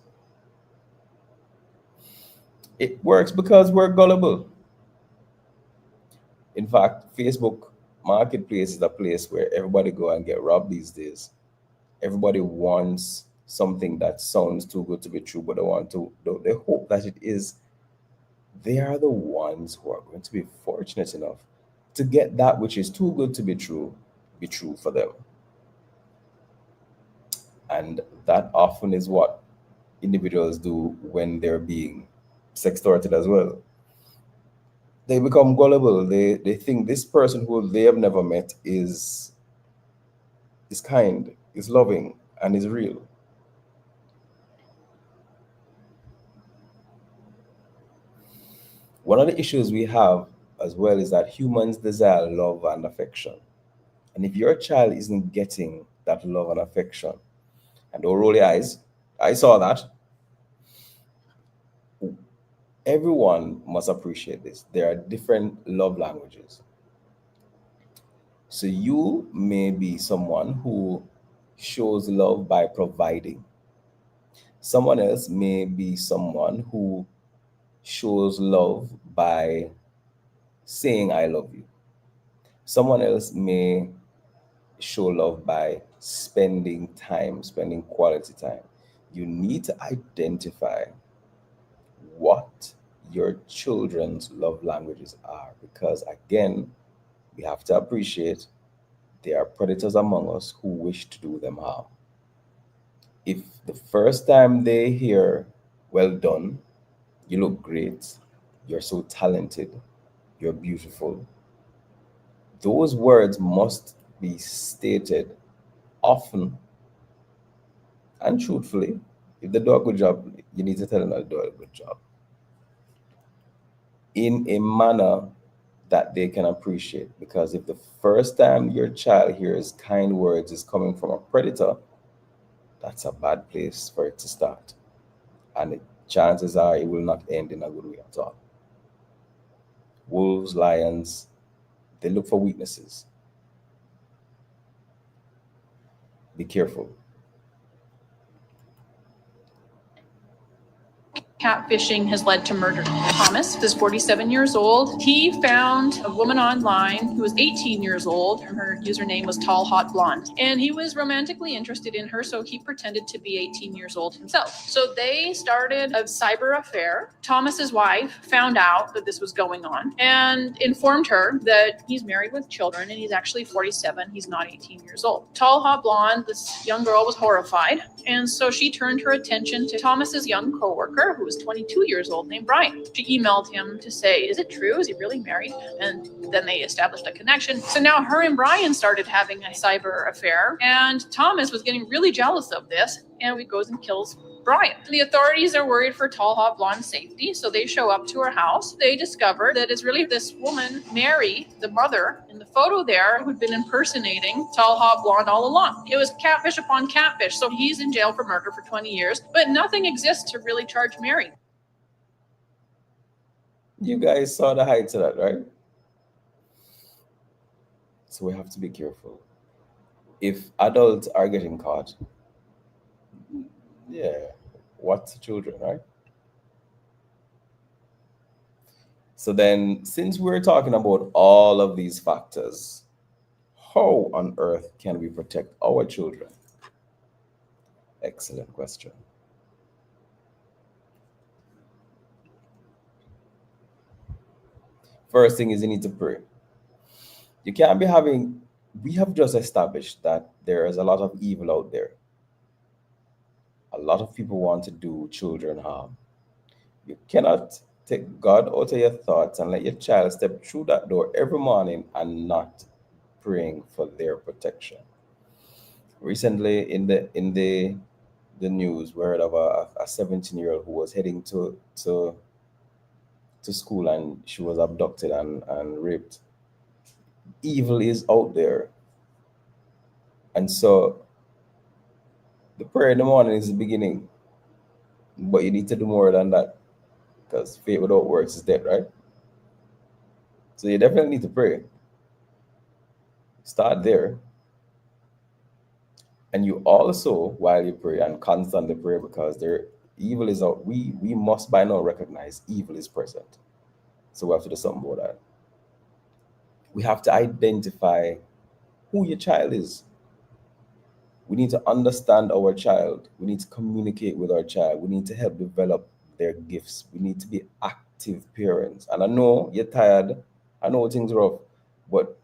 It works because we're gullible. In fact, Facebook Marketplace is a place where everybody go and get robbed these days. Everybody wants something that sounds too good to be true, but they hope that it is. They are the ones who are going to be fortunate enough to get that which is too good to be true for them. And that often is what individuals do when they're being sextorted as well. They become gullible. They think this person who they have never met is kind, is loving, and is real. One of the issues we have as well is that humans desire love and affection. And if your child isn't getting that love and affection, and don't roll your eyes, I saw that. Everyone must appreciate this. There are different love languages. So you may be someone who shows love by providing. Someone else may be someone who shows love by saying, I love you. Someone else may show love by spending time, spending quality time. You need to identify what your children's love languages are, because again, we have to appreciate there are predators among us who wish to do them harm. If the first time they hear, well done, you look great, you're so talented, you're beautiful, those words must be stated often and truthfully. If they do a good job, you need to tell them that they do a good job in a manner that they can appreciate. Because if the first time your child hears kind words is coming from a predator, that's a bad place for it to start. And chances are it will not end in a good way at all. Wolves, lions, they look for weaknesses. Be careful. Catfishing has led to murder. Thomas is 47 years old. He found a woman online who was 18 years old. Her username was Tall Hot Blonde. And he was romantically interested in her, so he pretended to be 18 years old himself. So they started a cyber affair. Thomas's wife found out that this was going on and informed her that he's married with children and he's actually 47. He's not 18 years old. Tall Hot Blonde, this young girl, was horrified. And so she turned her attention to Thomas's young coworker, who was 22 years old, named Brian. She emailed him to say, is it true? Is he really married? And then they established a connection. So now her and Brian started having a cyber affair, and Thomas was getting really jealous of this, and he goes and kills Brian. The authorities are worried for Tall Hot Blonde's safety, so they show up to her house. They discover that it's really this woman, Mary, the mother, in the photo there, who'd been impersonating Tall Hot Blonde all along. It was catfish upon catfish, so he's in jail for murder for 20 years, but nothing exists to really charge Mary. You guys saw the heights of that, right? So we have to be careful. If adults are getting caught, yeah, what's children, right? So then, since we're talking about all of these factors, how on earth can we protect our children? Excellent question. First thing is you need to pray. You can't be having, we have just established that there is a lot of evil out there. A lot of people want to do children harm. You cannot Take God out of your thoughts and let your child step through that door every morning and not praying for their protection. Recently, in the news, we heard of a 17-year-old who was heading to school and she was abducted and raped. Evil is out there, and so the prayer in the morning is the beginning, but you need to do more than that because faith without works is dead, right? So you definitely need to pray. Start there. And you also, while you pray and constantly pray, because there evil is out, we must by now recognize evil is present. So we have to do something about that. We have to identify who your child is. We need to understand our child. We need to communicate with our child. We need to help develop their gifts. We need to be active parents. And I know you're tired. I know things are rough, but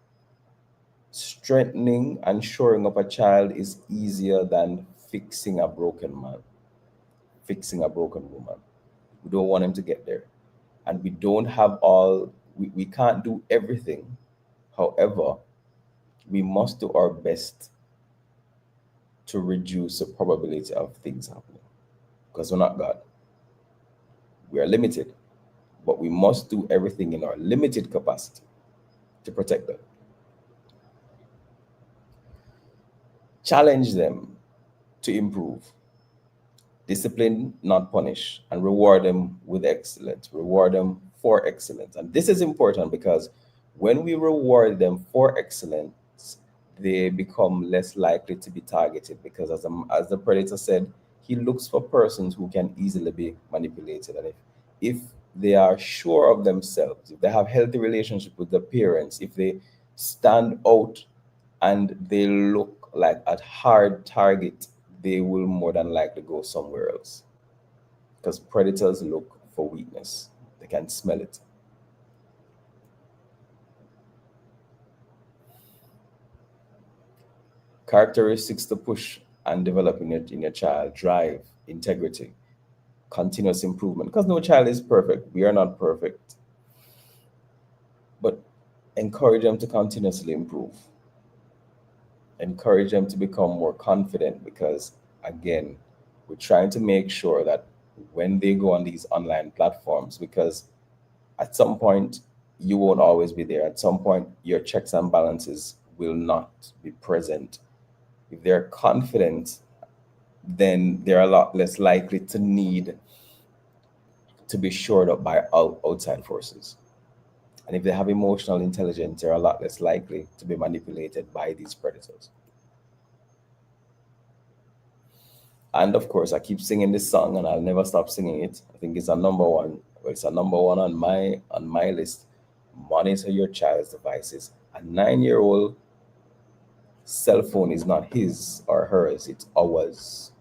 strengthening and shoring up a child is easier than fixing a broken man, fixing a broken woman. We don't want him to get there. And we don't have we can't do everything. However, we must do our best to reduce the probability of things happening because we're not God. We are limited, but we must do everything in our limited capacity to protect them. Challenge them to improve. Discipline, not punish, and reward them with excellence. Reward them for excellence. And this is important because when we reward them for excellence, they become less likely to be targeted because as the predator said, he looks for persons who can easily be manipulated. And if they are sure of themselves, if they have healthy relationship with their parents, if they stand out and they look like a hard target, they will more than likely go somewhere else. Because predators look for weakness. They can smell it. Characteristics to push and develop in your child: drive, integrity, continuous improvement. Because no child is perfect. We are not perfect. But encourage them to continuously improve. Encourage them to become more confident because, again, we're trying to make sure that when they go on these online platforms, because at some point you won't always be there. At some point, your checks and balances will not be present. If they're confident, then they're a lot less likely to need to be shored up by outside forces. And if they have emotional intelligence, they're a lot less likely to be manipulated by these predators. And of course, I keep singing this song, and I'll never stop singing it. I think it's a number one. Well, it's a number one on my list. Monitor your child's devices. A 9-year-old cell phone is not his or hers; it's ours.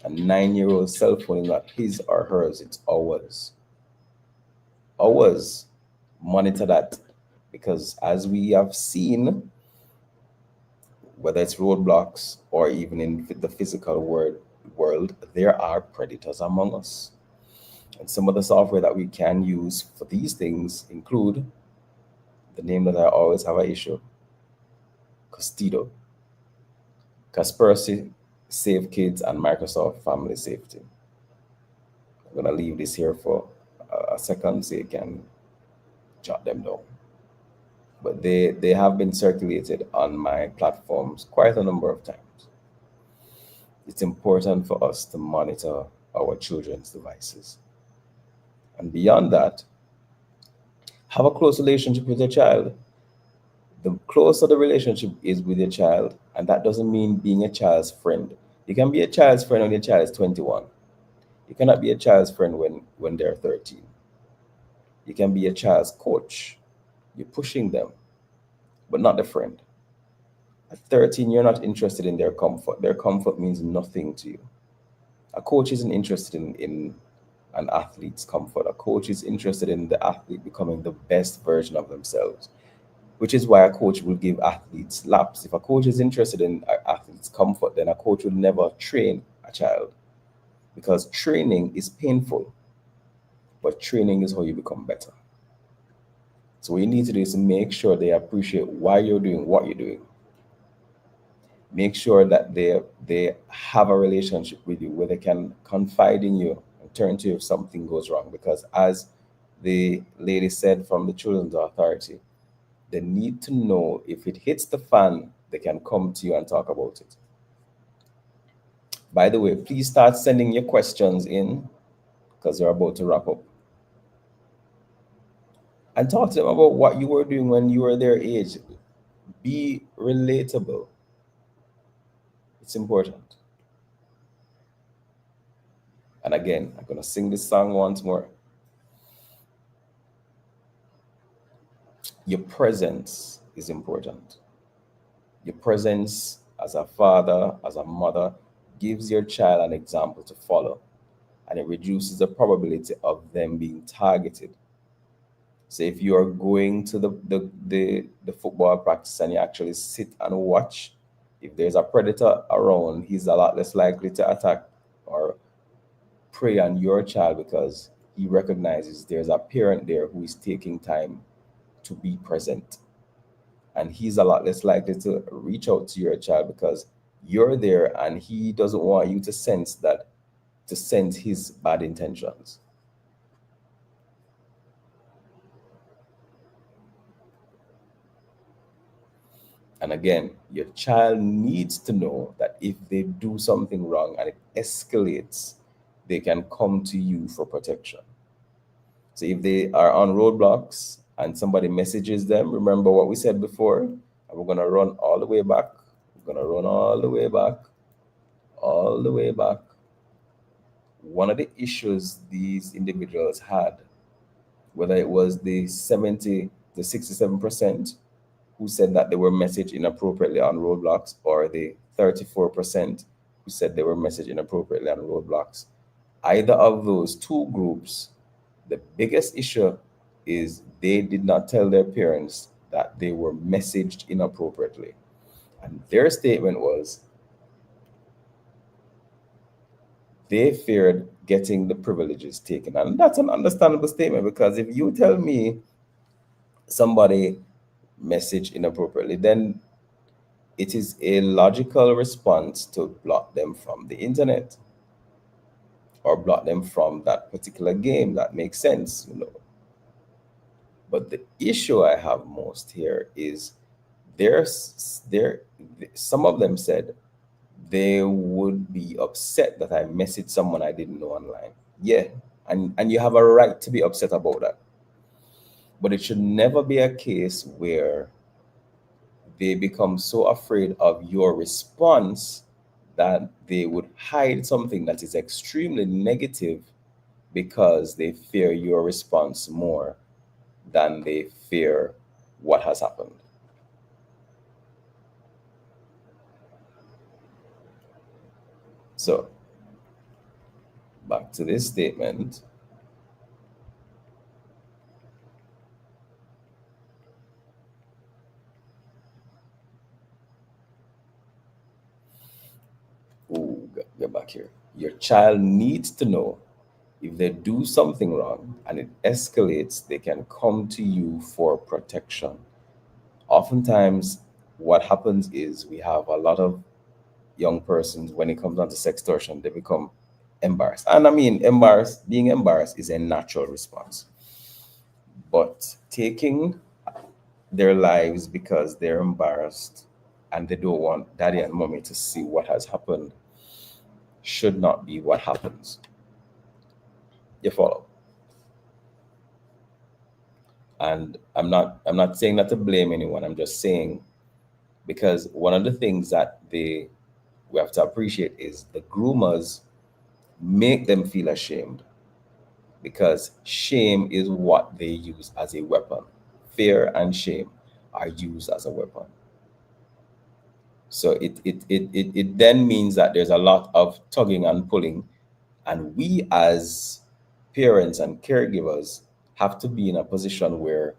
A 9-year-old cell phone is not his or hers; it's ours. Ours. Monitor that, because as we have seen, whether it's roadblocks or even in the physical world, there are predators among us. And some of the software that we can use for these things include the name that I always have an issue: Custido, Kaspersky, Save Kids, and Microsoft Family Safety. I'm going to leave this here for a second so you can jot them down. But they have been circulated on my platforms quite a number of times. It's important for us to monitor our children's devices. And beyond that, have a close relationship with your child. The closer the relationship is with your child, and that doesn't mean being a child's friend. You can be a child's friend when your child is 21. You cannot be a child's friend when they're 13. You can be a child's coach. You're pushing them, but not the friend. At 13, you're not interested in their comfort. Their comfort means nothing to you. A coach isn't interested in an athlete's comfort. A coach is interested in the athlete becoming the best version of themselves, which is why a coach will give athletes laps. If a coach is interested in an athlete's comfort, then a coach would never train a child, because training is painful. but training is how you become better. So what you need to do is to make sure they appreciate why you're doing what you're doing. Make sure that they have a relationship with you where they can confide in you and turn to you if something goes wrong. Because as the lady said from the Children's Authority, they need to know if it hits the fan, they can come to you and talk about it. By the way, please start sending your questions in because we're about to wrap up. And talk to them about what you were doing when you were their age. Be relatable. It's important. And again, I'm going to sing this song once more. Your presence is important. Your presence as a father, as a mother, gives your child an example to follow, and it reduces the probability of them being targeted. So if you are going to the football practice and you actually sit and watch, if there's a predator around, he's a lot less likely to attack or prey on your child because he recognizes there's a parent there who is taking time to be present. And he's a lot less likely to reach out to your child because you're there and he doesn't want you to sense his bad intentions. And again, your child needs to know that if they do something wrong and it escalates, they can come to you for protection. So if they are on roadblocks and somebody messages them, remember what we said before, and we're going to run all the way back. We're going to run all the way back, all the way back. One of the issues these individuals had, whether it was the 70 to 67% who said that they were messaged inappropriately on roadblocks, or the 34% who said they were messaged inappropriately on roadblocks, either of those two groups, the biggest issue is they did not tell their parents that they were messaged inappropriately. And their statement was they feared getting the privileges taken. And that's an understandable statement, because if you tell me somebody messaged inappropriately, then it is a logical response to block them from the internet or block them from that particular game. That makes sense, you know. But the issue I have most here is some of them said they would be upset that I messaged someone I didn't know online. Yeah, and you have a right to be upset about that. But it should never be a case where they become so afraid of your response that they would hide something that is extremely negative because they fear your response more than they fear what has happened. So, back to this statement. Ooh, get back here. Your child needs to know if they do something wrong and it escalates, they can come to you for protection. Oftentimes, what happens is we have a lot of young persons, when it comes down to sextortion, they become embarrassed. And I mean, being embarrassed is a natural response. But taking their lives because they're embarrassed and they don't want daddy and mommy to see what has happened should not be what happens. You follow? And I'm not saying that to blame anyone. I'm just saying, because one of the things that we have to appreciate is the groomers make them feel ashamed, because shame is what they use as a weapon. Fear and shame are used as a weapon. So it then means that there's a lot of tugging and pulling, and we as parents and caregivers have to be in a position where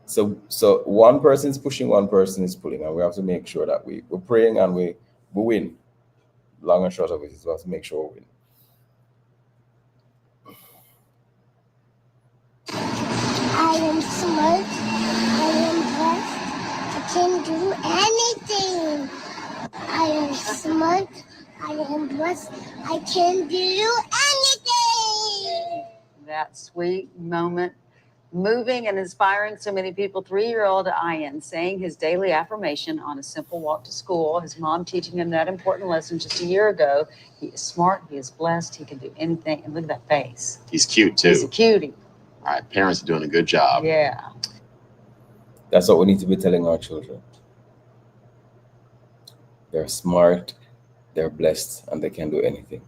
so one person is pushing, one person is pulling, and we have to make sure that we're praying and we win. long and short of it is let's make sure we win. I am smart. I am blessed. I can do anything. I am smart. I am blessed. I can do anything. That sweet moment, moving and inspiring so many people. 3-year-old Ian saying his daily affirmation on a simple walk to school. His mom teaching him that important lesson just a year ago. He is smart. He is blessed. He can do anything. And look at that face. He's cute too. He's a cutie. All right, parents are doing a good job. Yeah. That's what we need to be telling our children. They're smart, they're blessed, and they can do anything.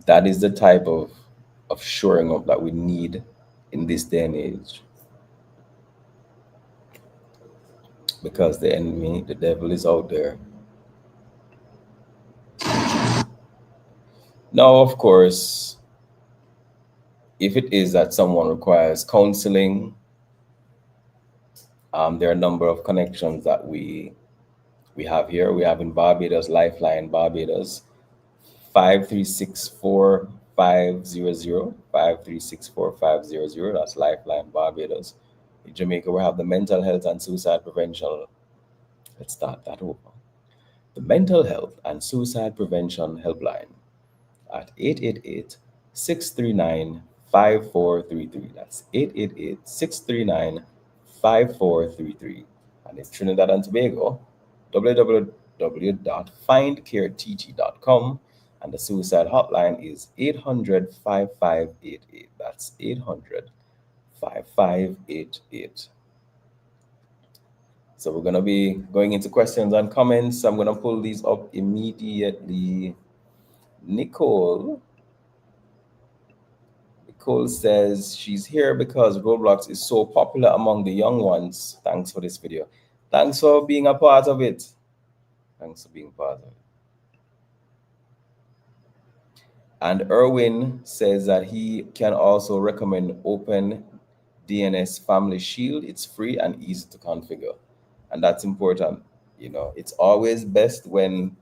That is the type of shoring up that we need in this day and age. Because the enemy, the devil, is out there. Now, of course, if it is that someone requires counseling, there are a number of connections that we have here. We have in Barbados, Lifeline Barbados, 5364500, 5364500. That's Lifeline Barbados. In Jamaica, we have the Mental Health and Suicide Prevention. Let's start that over. The Mental Health and Suicide Prevention Helpline at 888-639-5433. That's 888-639-5433. And in Trinidad and Tobago, www.findcareTT.com, and the suicide hotline is 800-5588. That's 800-5588. So we're going to be going into questions and comments. I'm going to pull these up immediately. Nicole says she's here because Roblox is so popular among the young ones. Thanks for this video. Thanks for being a part of it. Thanks for being part of it. And Erwin says that he can also recommend Open DNS Family Shield. It's free and easy to configure. And that's important. You know, it's always best when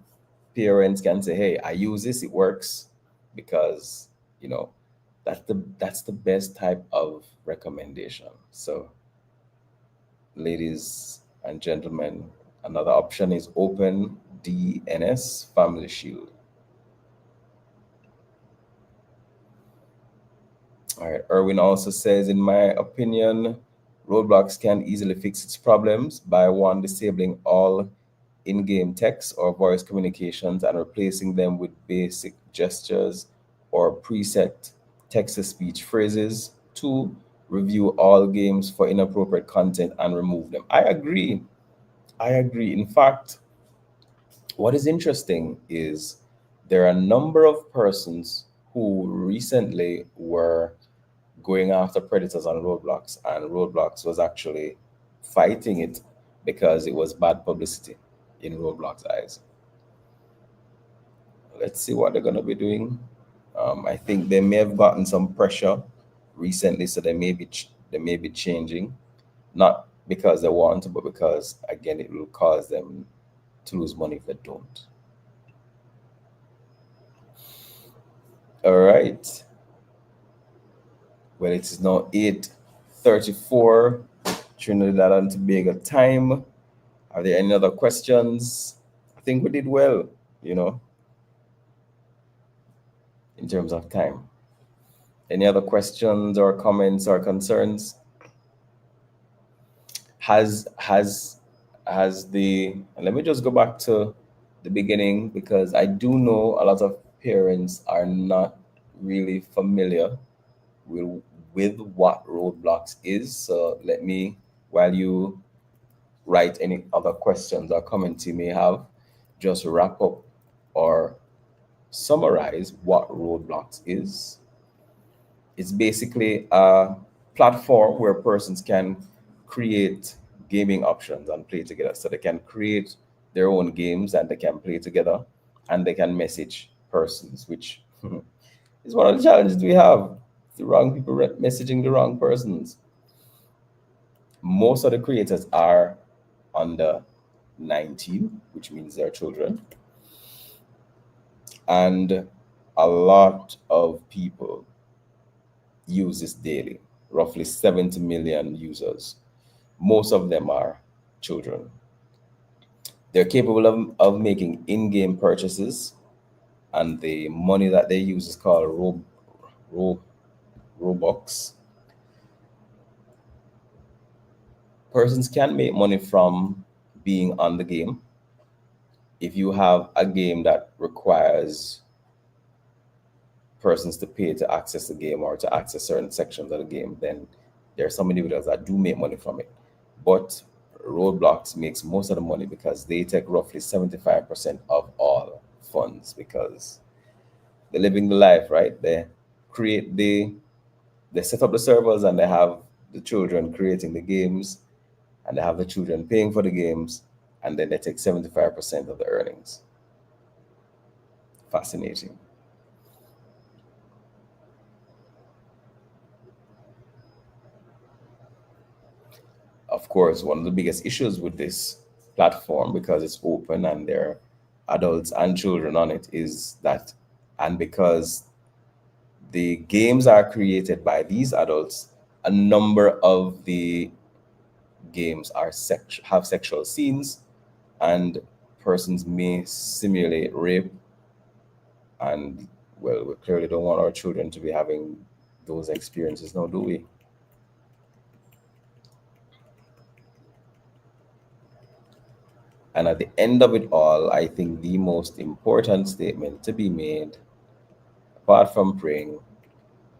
parents can say, hey, I use this, it works, because, you know, that's the best type of recommendation. So, ladies and gentlemen, another option is Open DNS Family Shield. All right, Erwin also says, in my opinion, Roblox can easily fix its problems by one, disabling all in-game text or voice communications and replacing them with basic gestures or preset text-to-speech phrases. 2, review all games for inappropriate content and remove them. I agree. In fact, what is interesting is there are a number of persons who recently were going after predators on Roblox, and Roblox was actually fighting it because it was bad publicity in Roblox's eyes. Let's see what they're going to be doing. I think they may have gotten some pressure recently, so they may be changing, not because they want to, but because, again, it will cause them to lose money if they don't. All right. Well, it is now 8:34 Trinidad and Tobago time. Are there any other questions? I think we did well, you know, in terms of time. Any other questions or comments or concerns? Has the, and let me just go back to the beginning, because I do know a lot of parents are not really familiar with what Roblox is. So let me, while you write any other questions or comments you may have, just wrap up or summarize what Roblox is. It's basically a platform where persons can create gaming options and play together. So they can create their own games and they can play together, and they can message persons, which is one of the challenges we have. The wrong people messaging the wrong persons. Most of the creators are under 19, which means they're children. And a lot of people use this daily, roughly 70 million users. Most of them are children. They're capable of making in-game purchases, and the money that they use is called Robux. Persons can make money from being on the game. If you have a game that requires persons to pay to access the game or to access certain sections of the game, then there are some individuals that do make money from it. But Roblox makes most of the money because they take roughly 75% of all funds, because they're living the life, right? They set up the servers, and they have the children creating the games, and they have the children paying for the games, and then they take 75% of the earnings. Fascinating. Of course, one of the biggest issues with this platform, because it's open and there are adults and children on it, is that, and because the games are created by these adults, a number of the games are have sexual scenes, and persons may simulate rape. And well, we clearly don't want our children to be having those experiences now, do we? And at the end of it all, I think the most important statement to be made, apart from praying,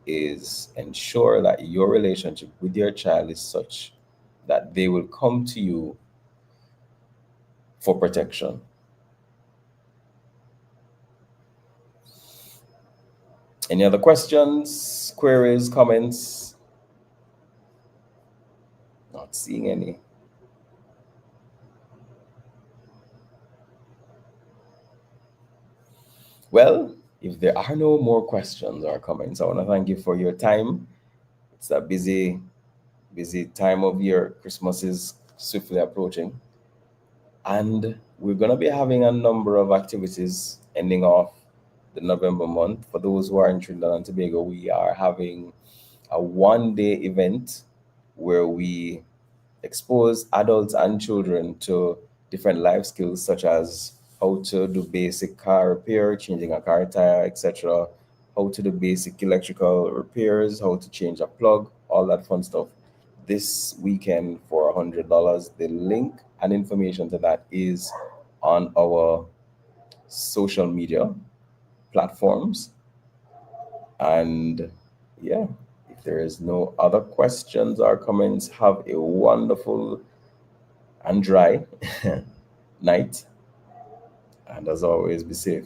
is ensure that your relationship with your child is such that they will come to you for protection. Any other questions, queries, comments? Not seeing any. Well, if there are no more questions or comments, I want to thank you for your time. It's a busy time of year. Christmas is swiftly approaching. And we're going to be having a number of activities ending off the November month. For those who are in Trinidad and Tobago, we are having a one-day event where we expose adults and children to different life skills, such as how to do basic car repair, changing a car tire, etc., how to do basic electrical repairs, how to change a plug, all that fun stuff. This weekend for $100. The link and information to that is on our social media platforms. And yeah, if there is no other questions or comments, have a wonderful and dry night. And as always, be safe.